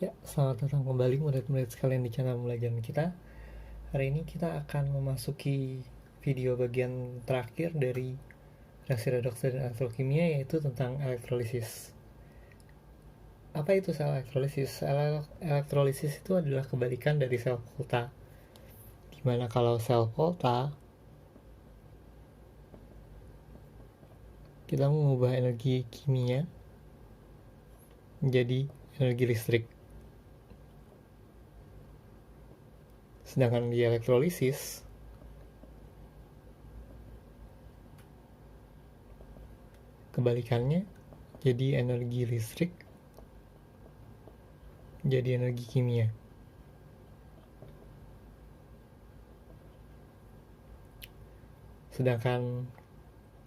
Ya, selamat datang kembali murid-murid sekalian di channel Pembelajaran kita. Hari ini kita akan memasuki video bagian terakhir dari reaksi redoks dan elektrokimia, yaitu tentang elektrolisis. Apa itu sel elektrolisis? Sel elektrolisis itu adalah kebalikan dari sel volta. Dimana kalau sel volta, kita mengubah energi kimia menjadi energi listrik. Sedangkan di elektrolisis, kebalikannya, jadi energi listrik jadi energi kimia. Sedangkan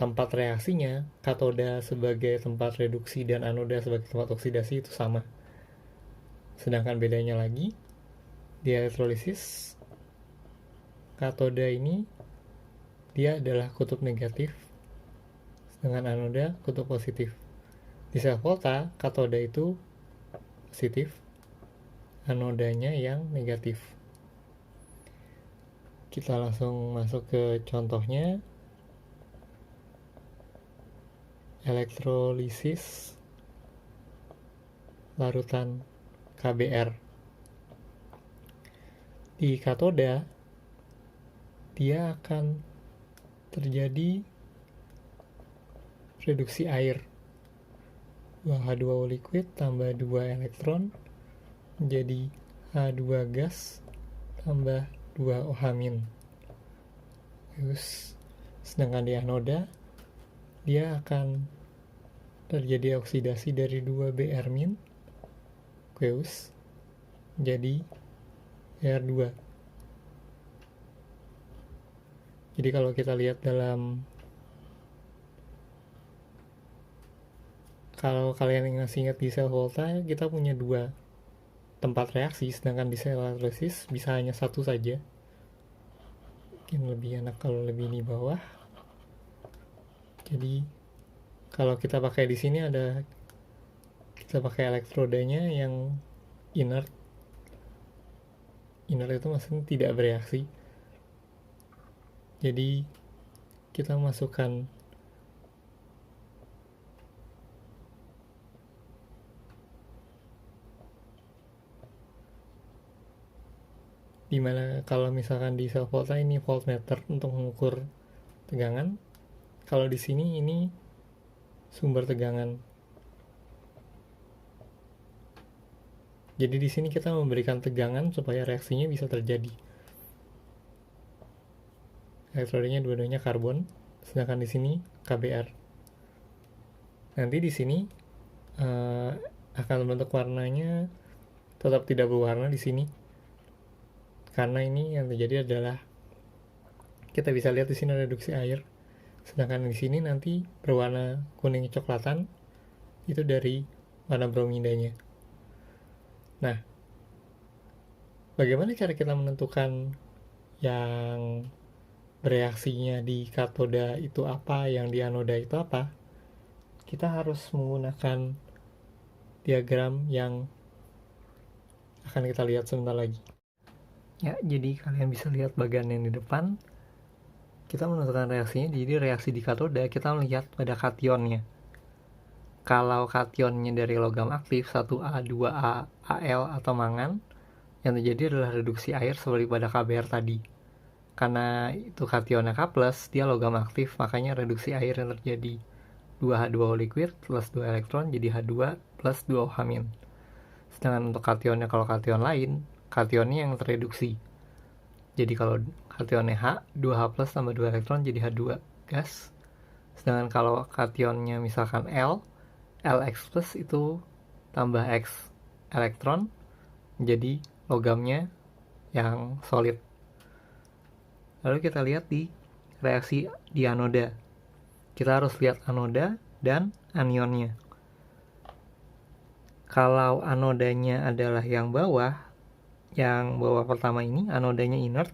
tempat reaksinya, katoda sebagai tempat reduksi dan anoda sebagai tempat oksidasi itu sama. Sedangkan bedanya lagi, di elektrolisis, katoda ini dia adalah kutub negatif, sedangkan anoda kutub positif. Di sel volta, katoda itu positif, anodanya yang negatif. Kita langsung masuk ke contohnya. Elektrolisis larutan KBr. Di katoda, dia akan terjadi reduksi air. 2H2O liquid tambah 2 elektron menjadi H2 gas tambah 2 OH-. Terus, sedangkan di anoda, dia akan terjadi oksidasi dari 2 Br- Queus jadi Br2. Jadi kalau kita lihat kalau kalian ingat di sel volta, kita punya 2 tempat reaksi, sedangkan di sel elektrolisis bisa hanya satu saja. Mungkin lebih enak kalau lebih di bawah. Jadi kalau kita pakai di sini kita pakai elektrodanya yang inert. Inert itu maksudnya tidak bereaksi. Jadi kita masukkan dimana kalau misalkan di sel volta ini voltmeter untuk mengukur tegangan, kalau di sini ini sumber tegangan. Jadi di sini kita memberikan tegangan supaya reaksinya bisa terjadi. Elektrodanya dua-duanya karbon, sedangkan di sini KBr. Nanti di sini akan bentuk warnanya tetap tidak berwarna di sini. Karena ini yang terjadi adalah kita bisa lihat di sini reduksi air. Sedangkan di sini nanti berwarna kuning coklatan itu dari warna bromidanya. Nah, bagaimana cara kita menentukan yang bereaksinya di katoda itu apa, yang di anoda itu apa? Kita harus menggunakan diagram yang akan kita lihat sebentar lagi. Ya, jadi kalian bisa lihat bagian yang di depan. Kita menentukan reaksinya, jadi reaksi di katoda kita melihat pada kationnya. Kalau kationnya dari logam aktif 1A, 2A, Al atau mangan, yang terjadi adalah reduksi air seperti pada KBr tadi. Karena itu kationnya K+, dia logam aktif, makanya reduksi air yang terjadi 2H2O liquid plus 2 elektron jadi H2 plus 2 OH-. Sedangkan untuk kationnya, kalau kation lain, kationnya yang tereduksi. Jadi kalau kationnya H, 2H plus tambah 2 elektron jadi H2 gas. Sedangkan kalau kationnya misalkan Lx plus itu tambah X elektron jadi logamnya yang solid. Lalu kita lihat di reaksi di anoda. Kita harus lihat anoda dan anionnya. Kalau anodanya adalah yang bawah pertama ini, anodanya inert,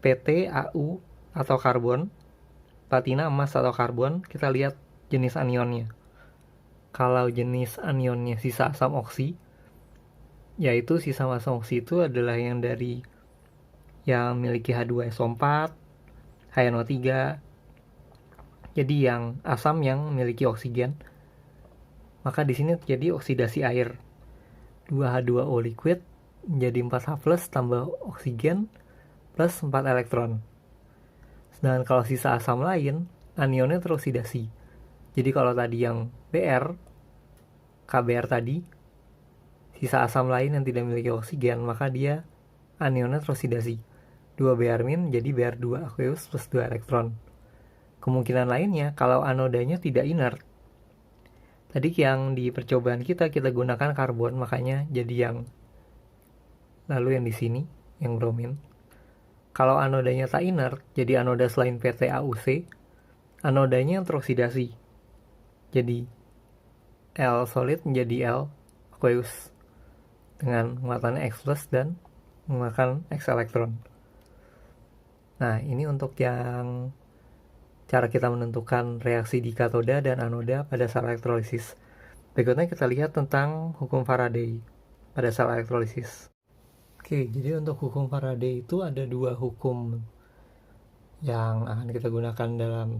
PT, AU atau karbon, platina, emas atau karbon, kita lihat jenis anionnya. Kalau jenis anionnya sisa asam oksi, yaitu sisa massa oksi itu adalah yang memiliki H2SO4, HNO3. Jadi yang asam yang memiliki oksigen. Maka di sini terjadi oksidasi air. 2H2O liquid menjadi 4H+ tambah oksigen plus 4 elektron. Sedangkan kalau sisa asam lain, anionnya teroksidasi. Jadi kalau tadi yang Br, KBr tadi, sisa asam lain yang tidak memiliki oksigen, maka dia anionnya teroksidasi. 2Br- jadi Br2 aqueous plus 2 elektron. Kemungkinan lainnya, kalau anodanya tidak inert. Tadi yang di percobaan kita gunakan karbon, makanya jadi yang lalu yang di sini, yang bromin. Kalau anodanya tak inert, jadi anoda selain PtAuC, anodanya yang teroksidasi. Jadi L solid menjadi L aqueous dengan muatan X+ dan menggunakan X elektron. Nah, ini untuk yang cara kita menentukan reaksi di katoda dan anoda pada sel elektrolisis. Berikutnya kita lihat tentang hukum Faraday pada sel elektrolisis. Oke, jadi untuk hukum Faraday itu ada 2 hukum yang akan kita gunakan dalam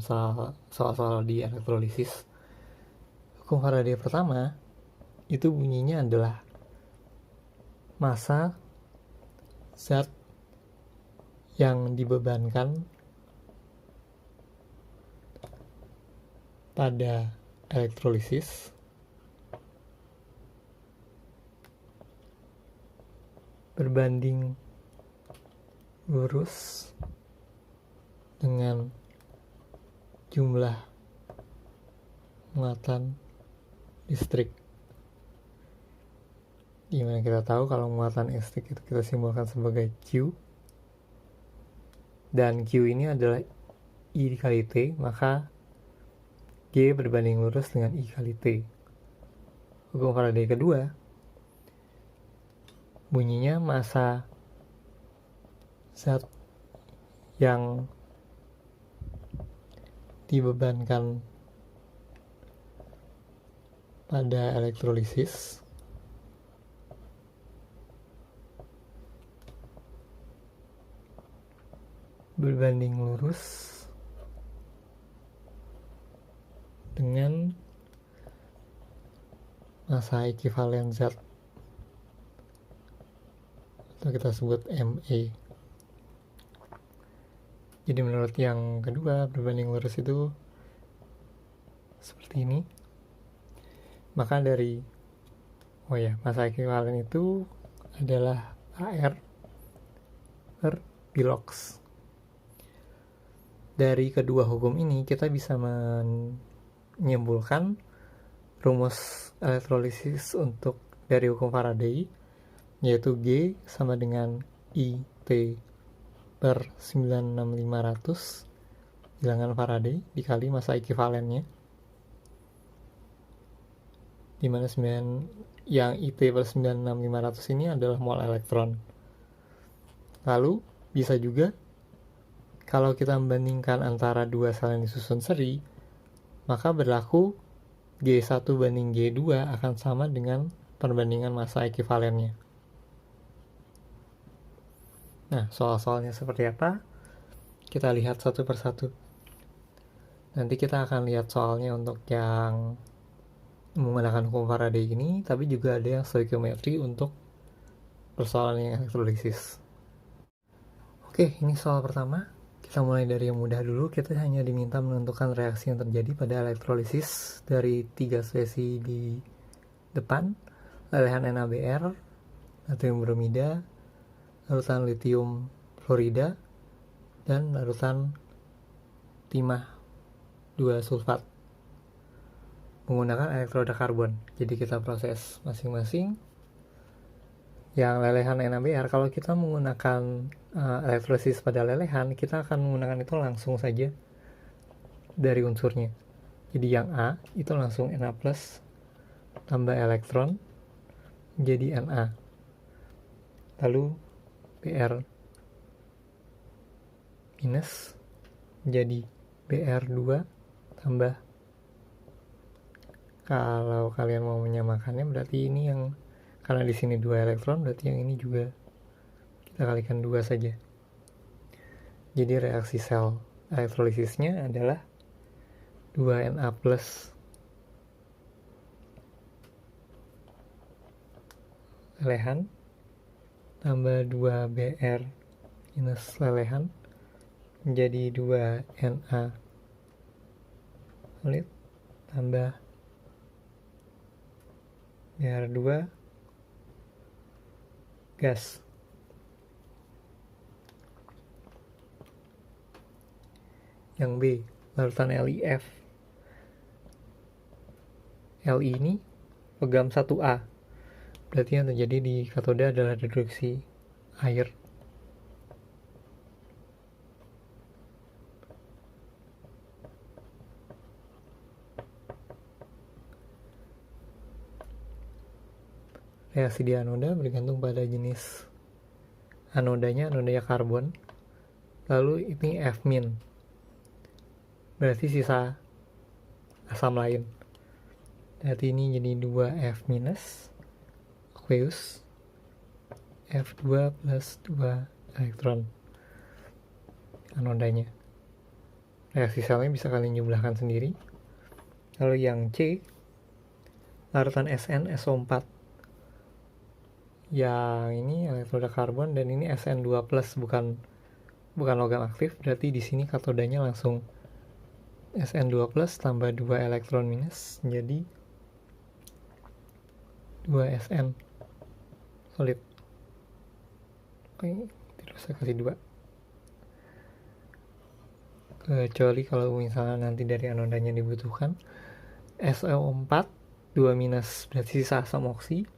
soal-soal di elektrolisis. Hukum Faraday pertama itu bunyinya adalah massa zat yang dibebankan pada elektrolisis berbanding lurus dengan jumlah muatan listrik. Gimana kita tahu kalau muatan listrik itu kita simbolkan sebagai Q, dan Q ini adalah I dikali T, maka G berbanding lurus dengan I kali T. Hukum Faraday kedua bunyinya massa zat yang dibebankan pada elektrolisis berbanding lurus dengan massa ekivalen zat, atau kita sebut ME. Jadi menurut yang kedua, berbanding lurus itu seperti ini. Maka dari massa ekivalen itu adalah AR per Bilox. Dari kedua hukum ini kita bisa menyimpulkan rumus elektrolisis untuk dari hukum Faraday, yaitu G sama dengan IT per 96500 bilangan Faraday dikali massa ekivalennya, dimana yang IT per 96500 ini adalah mol elektron. Lalu bisa juga kalau kita membandingkan antara dua sel yang disusun seri, maka berlaku G1 banding G2 akan sama dengan perbandingan massa ekivalennya. Nah, soal-soalnya seperti apa? Kita lihat satu persatu. Nanti kita akan lihat soalnya untuk yang menggunakan hukum Faraday ini, tapi juga ada yang stoichiometry untuk persoalan yang elektrolisis. Oke, ini soal pertama. Kita mulai dari yang mudah dulu. Kita hanya diminta menentukan reaksi yang terjadi pada elektrolisis dari 3 spesies di depan: lelehan NaBr, natrium bromida, larutan litium fluorida, dan larutan timah 2 sulfat menggunakan elektroda karbon. Jadi kita proses masing-masing. Yang lelehan NaBr, kalau kita menggunakan elektrolisis pada lelehan, kita akan menggunakan itu langsung saja dari unsurnya. Jadi yang A itu langsung Na+ tambah elektron menjadi Na. Lalu Br minus menjadi Br2 tambah, kalau kalian mau menyamakannya berarti ini yang Karena di sini 2 elektron, berarti yang ini juga kita kalikan 2 saja. Jadi reaksi sel elektrolisisnya adalah 2Na plus lelehan tambah 2Br minus lelehan menjadi 2Na solid tambah Br2 gas. Yang B, larutan LiF. Li ini logam 1A. Berarti yang terjadi di katoda adalah reduksi air. Reaksi di anoda bergantung pada jenis anodanya, anoda karbon. Lalu ini F-. Berarti sisa asam lain. Berarti ini jadi 2F-, aqueous, F2 plus 2 elektron anodanya. Reaksi selnya bisa kalian jumlahkan sendiri. Lalu yang C, larutan Sn SO4. Yang ini elektroda karbon dan ini Sn2 plus, bukan logam aktif. Berarti di sini katodanya langsung Sn2 plus tambah 2 elektron minus jadi 2Sn solid. Oke, tidak usah kasih 2. Kecuali kalau misalnya nanti dari anodanya dibutuhkan. SO4 2 minus berarti sisa asam oksi.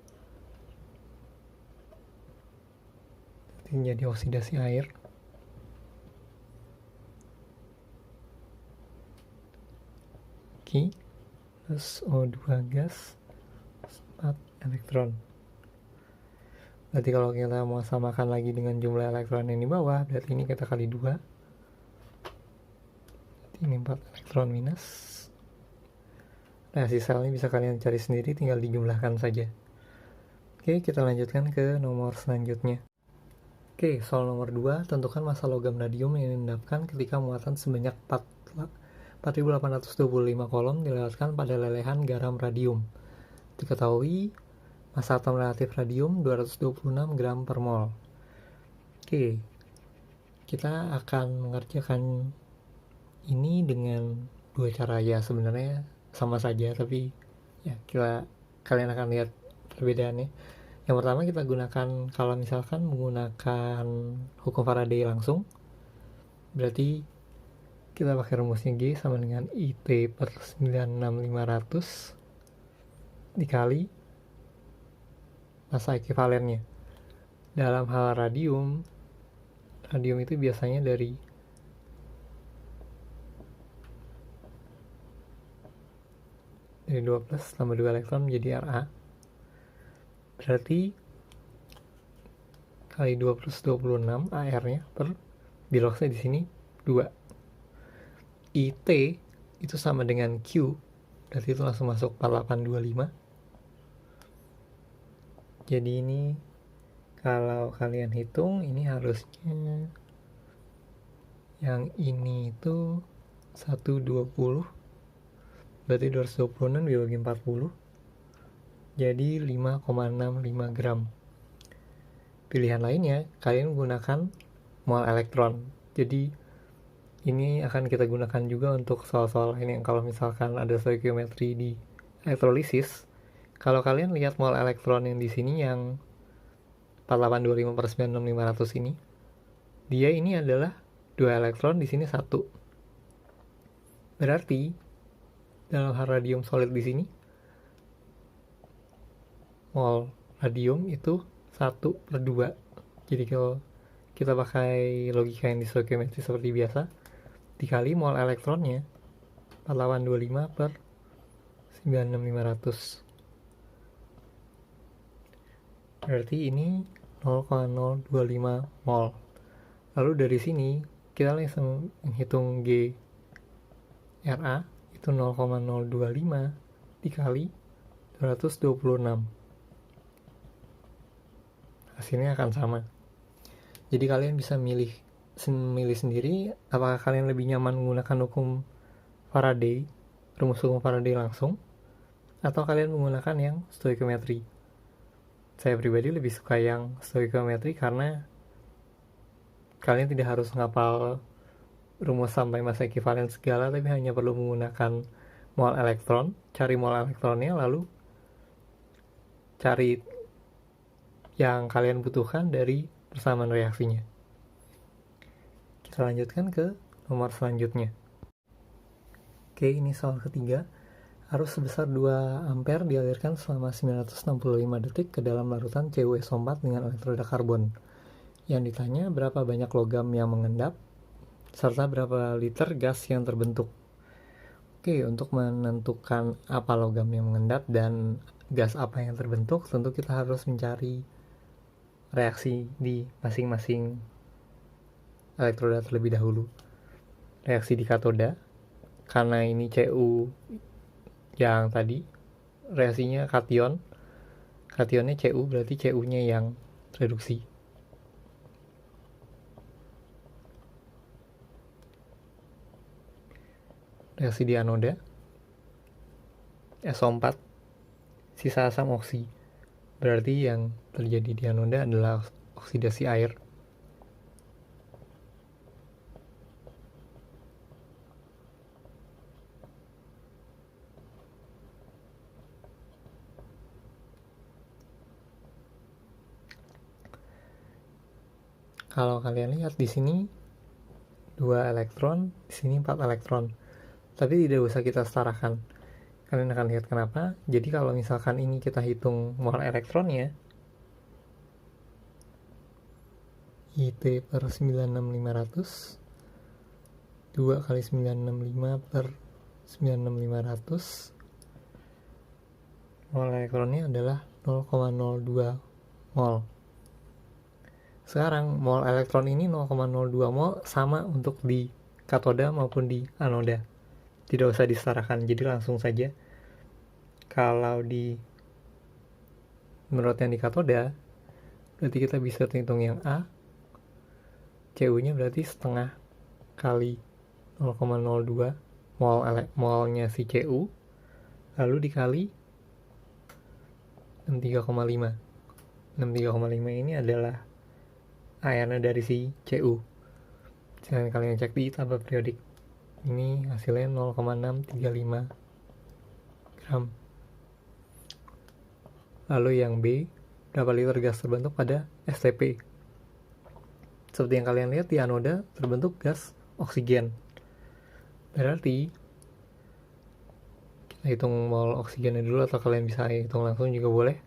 Jadi oksidasi air. Oke, terus O2 gas 4 elektron. Berarti kalau kita mau samakan lagi dengan jumlah elektron yang di bawah, berarti ini kita kali 2. Berarti ini 4 elektron minus. Reaksi selnya bisa kalian cari sendiri, tinggal dijumlahkan saja. Oke, kita lanjutkan ke nomor selanjutnya. Oke, soal nomor 2, tentukan massa logam radium yang diendapkan ketika muatan sebanyak 4.825 kolom dilewatkan pada lelehan garam radium. Diketahui massa atom relatif radium 226 gram per mol. Oke, kita akan mengerjakan ini dengan 2 cara. Ya sebenarnya sama saja, tapi ya kalian akan lihat perbedaannya. Yang pertama kita gunakan, kalau misalkan menggunakan hukum Faraday langsung, berarti kita pakai rumusnya G sama dengan IT per 96500 dikali massa ekivalennya. Dalam hal radium itu biasanya dari dari 2 plus tambah 2 elektron menjadi Ra. Berarti kali 2 plus 26 AR-nya per biloxnya di sini 2. IT itu sama dengan Q, berarti itu langsung masuk 4825. Jadi ini kalau kalian hitung, ini harusnya yang ini itu 120, berarti 226 dibagi 40 jadi 5,65 gram. Pilihan lainnya, kalian gunakan mol elektron. Jadi ini akan kita gunakan juga untuk soal-soal lain yang kalau misalkan ada stoikiometri di elektrolisis. Kalau kalian lihat mol elektron yang di sini yang 4825 per 96500 ini, dia ini adalah 2 elektron, di sini 1. Berarti dalam hal radium solid di sini, mol radium itu 1/2. Jadi kalau kita pakai logika yang di stoikiometri seperti biasa, dikali mol elektronnya 4825 per 96500. Berarti ini 0,025 mol. Lalu dari sini kita langsung menghitung G Ra itu 0,025 dikali 226. hasilnya akan sama. Jadi kalian bisa milih sendiri apakah kalian lebih nyaman menggunakan hukum Faraday, rumus hukum Faraday langsung, atau kalian menggunakan yang stoichiometry. Saya pribadi lebih suka yang stoichiometry karena kalian tidak harus ngapal rumus sampai masa ekivalen segala, tapi hanya perlu menggunakan mol elektron, cari mol elektronnya, lalu cari yang kalian butuhkan dari persamaan reaksinya. Kita lanjutkan ke nomor selanjutnya. Oke, ini soal ketiga. Arus sebesar 2 ampere dialirkan selama 965 detik ke dalam larutan CuSO4 dengan elektroda karbon. Yang ditanya berapa banyak logam yang mengendap, serta berapa liter gas yang terbentuk. Oke, untuk menentukan apa logam yang mengendap dan gas apa yang terbentuk, tentu kita harus mencari reaksi di masing-masing elektroda terlebih dahulu. Reaksi di katoda, karena ini Cu yang tadi, reaksinya kation, kationnya Cu, berarti Cu-nya yang reduksi. Reaksi di anoda, SO4, sisa asam oksi, berarti yang terjadi di anoda adalah oksidasi air. Kalau kalian lihat di sini 2 elektron, di sini 4 elektron. Tapi tidak usah kita setarakan. Kalian akan lihat kenapa. Jadi kalau misalkan ini kita hitung mol elektronnya, IT per 96500, 2 kali 965 per 96500, mol elektronnya adalah 0,02 mol. Sekarang mol elektron ini 0,02 mol sama untuk di katoda maupun di anoda. Tidak usah disetarakan, jadi langsung saja. Kalau menurut yang di katoda, berarti kita bisa hitung yang A, Cu-nya berarti setengah kali 0,02 molnya si Cu, lalu dikali 63,5. 63,5 ini adalah airnya dari si Cu. Jangan kalian cek di tabel periodik. Ini hasilnya 0,635 gram. Lalu yang B, berapa liter gas terbentuk pada STP? Seperti yang kalian lihat di anoda terbentuk gas oksigen. Berarti kita hitung mol oksigennya dulu, atau kalian bisa hitung langsung juga boleh.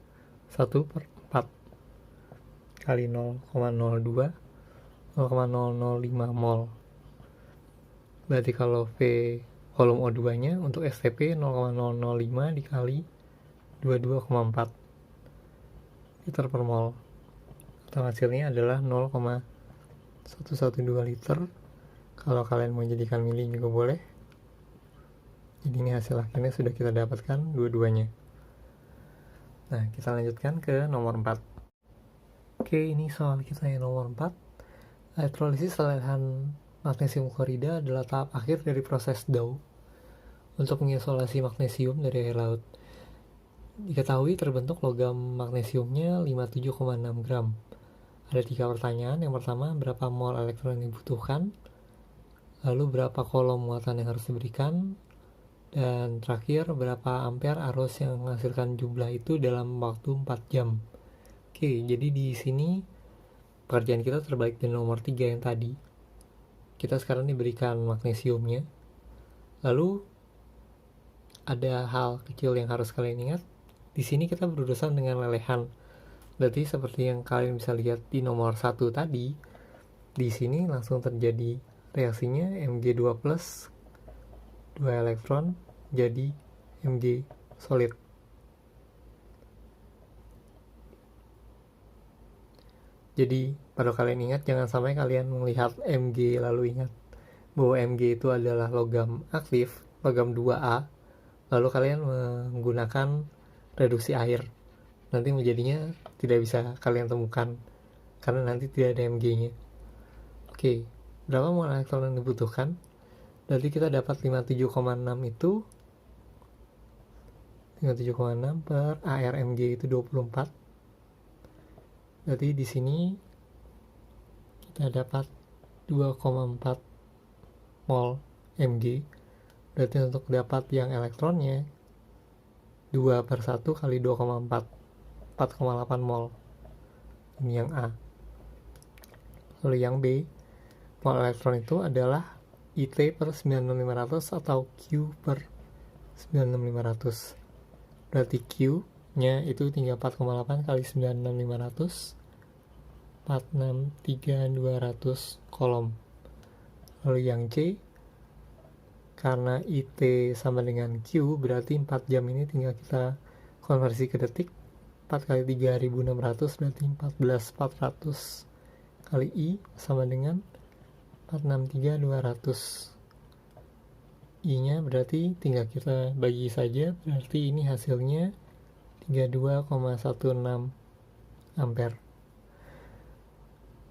1/4 kali 0,02, 0,005 mol. Berarti kalau V volume O2 nya untuk STP 0,005 dikali 22,4 liter per mol, atau hasilnya adalah 0,112 liter. Kalau kalian mau jadikan mili juga boleh. Jadi ini hasil akhirnya sudah kita dapatkan dua-duanya. Nah, kita lanjutkan ke nomor 4. Oke, ini soal kita yang nomor 4. Elektrolisis lelehan magnesium klorida adalah tahap akhir dari proses Dow untuk mengisolasi magnesium dari air laut. Diketahui terbentuk logam magnesiumnya 57,6 gram. Ada 3 pertanyaan. Yang pertama, berapa mol elektron yang dibutuhkan? Lalu berapa kolom muatan yang harus diberikan? Dan terakhir, berapa ampere arus yang menghasilkan jumlah itu dalam waktu 4 jam? Oke, jadi di sini pekerjaan kita terbalik dari nomor 3 yang tadi. Kita sekarang diberikan magnesiumnya. Lalu ada hal kecil yang harus kalian ingat. Di sini kita berurusan dengan lelehan. Berarti seperti yang kalian bisa lihat di nomor 1 tadi, di sini langsung terjadi reaksinya Mg2+, 2 elektron jadi Mg solid. Jadi pada kalian ingat, jangan sampai kalian melihat Mg lalu ingat bahwa Mg itu adalah logam aktif, logam 2A, lalu kalian menggunakan reduksi air. nanti menjadinya tidak bisa kalian temukan karena nanti tidak ada Mg-nya. Oke, berapa mol elektron yang dibutuhkan? Berarti kita dapat 57,6 itu 57,6 per ARMG itu 24. Berarti di sini kita dapat 2,4 mol Mg. Berarti untuk dapat yang elektronnya 2 per 1 kali 2,4 4,8 mol. Ini yang A. Lalu yang B, mol elektron itu adalah IT per 96500 atau Q per 96500. Berarti Q nya itu 34,8 kali 96500 463.200 kolom. Lalu yang C, karena IT sama dengan Q, berarti 4 jam ini tinggal kita konversi ke detik. 4 kali 3600 berarti 14.400 kali I sama dengan 463.200. I nya berarti tinggal kita bagi saja, berarti ini hasilnya 32,16 ampere.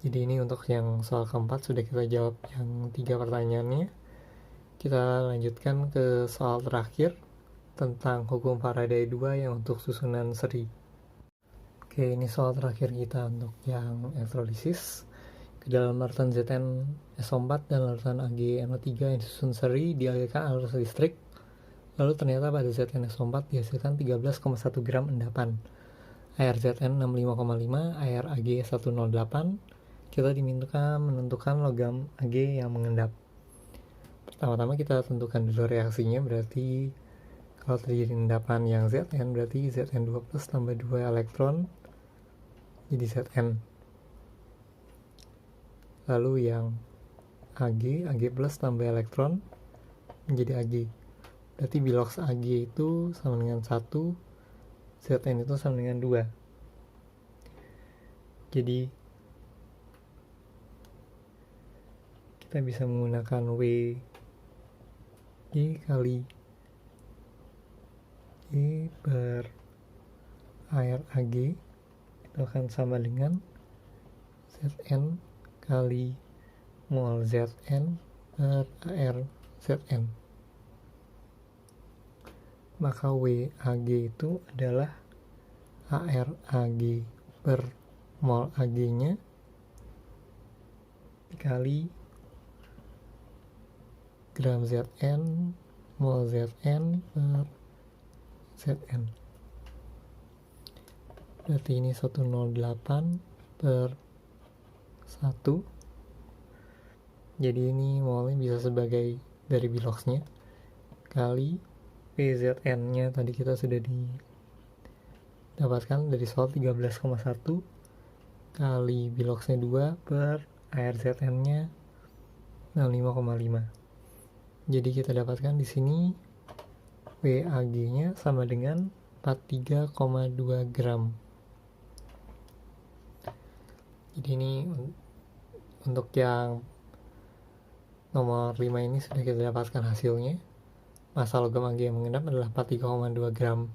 Jadi ini untuk yang soal keempat sudah kita jawab yang 3 pertanyaannya. Kita lanjutkan ke soal terakhir tentang hukum Faraday 2 yang untuk susunan seri. Oke, ini soal terakhir kita untuk yang elektrolisis. Ke dalam larutan ZnSO4 dan larutan AgNO3 yang disusun seri dialirkan arus listrik. Lalu ternyata pada ZnSO4 dihasilkan 13,1 gram endapan. Air Zn 65,5, air Ag 108. Kita diminta menentukan logam Ag yang mengendap. Pertama-tama kita tentukan dulu reaksinya, berarti kalau terjadi endapan yang Zn berarti Zn2 plus tambah 2 elektron jadi Zn. Lalu yang Ag plus tambah elektron menjadi Ag. Berarti bilox Ag itu sama dengan 1, Zn itu sama dengan 2. Jadi kita bisa menggunakan W kali E per air Ag itu akan sama dengan Zn kali mol Zn per air Zn. Maka WAG itu adalah ARAG per mol Ag-nya dikali gram Zn mol Zn per Zn. Berarti ini 108 per 1. Jadi ini molnya bisa sebagai dari biloxnya kali PZN nya tadi kita sudah didapatkan dari soal 13,1 kali biloxnya 2 per air Zn nya 65,5. Jadi kita dapatkan di sini WAG nya sama dengan 43,2 gram. Jadi ini untuk yang nomor 5 ini sudah kita dapatkan hasilnya. Massa logam Ag yang mengendap adalah 43,2 gram.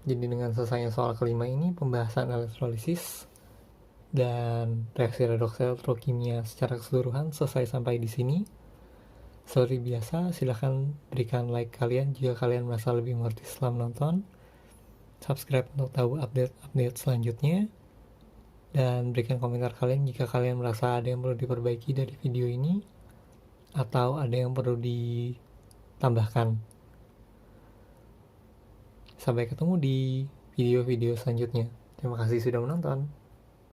Jadi dengan selesainya soal kelima ini, pembahasan elektrolisis dan reaksi redoks elektrokimia secara keseluruhan selesai sampai di sini. Seperti biasa, silahkan berikan like kalian jika kalian merasa lebih mengerti setelah menonton. Subscribe untuk tahu update-update selanjutnya. Dan berikan komentar kalian jika kalian merasa ada yang perlu diperbaiki dari video ini atau ada yang perlu ditambahkan. Sampai ketemu di video-video selanjutnya. Terima kasih sudah menonton.